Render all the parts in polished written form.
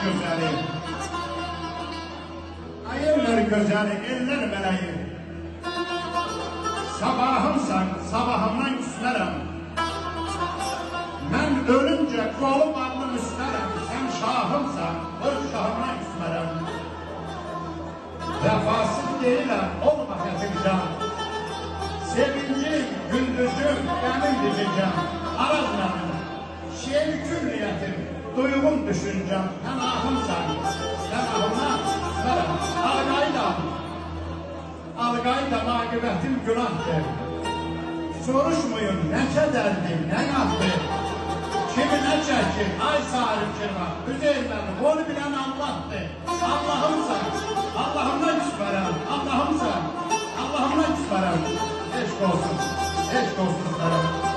gözəli, ayırlar gözəli, eller mələyi. Sabahımsan, sabahımdan küslərəm. Mən ölüncə qolum alnım üstərəm. Sən şahımsan, öz şahımdan küsmərəm. Vəfasız deyiləm, olma xətircan. Sevincim, gündüzüm, qəmin dizicəm. Araz mənim, şeir külliyyətim, duyğum düşüncəm. Sən ahımsan, sən ahımdan küsmərəm. Alqayda naqibətim günahdır. Soruşmayın, nə kədərdir, nə yaxdır. Kimi nə çəkir, ay sahib kirva. Üzeyir mənim, onu bilən Allahdır. Allahımsan, Allahımdan küsmərəm. Allahımsan, Allahımdan küsmərəm. Eşq olsun, eşq olsun sənə.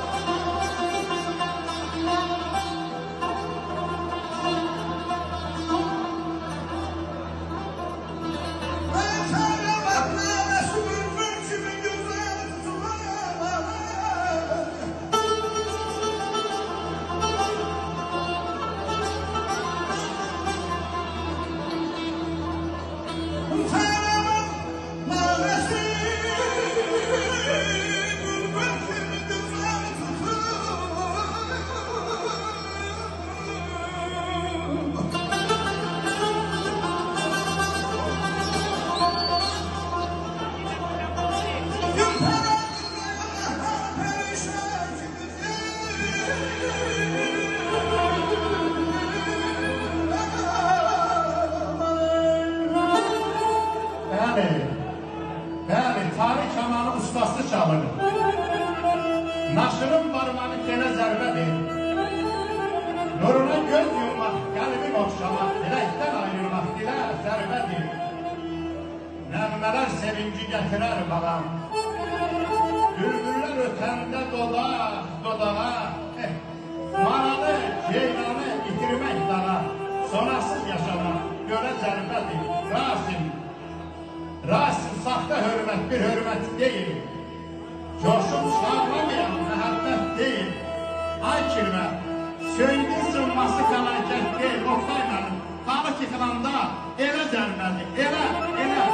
Bəli, tarih kamanı ustası çalır. Naşırın barmanı genə zərbədir. Nuruna göz yummaq, qəlbim oxşamaq, diləkdən ayrılmaq, dilə zərbədir. Nəğmələr sevinci gətirər bağam. Bülbüllər ötəndə dodaq, dodağa. Maralı, ceylanı itirmək dağa. Sonasız yaşamaq, gölə zərbədir. Rasim, saxta hörmət bir hörmət deyil. Coşum çağlamayan məhəbbət deyil. Ay kirmə, söndür sınması fəlakət deyil. Oktay mənim, dağlık yıxılanda elə zərbədir, elə.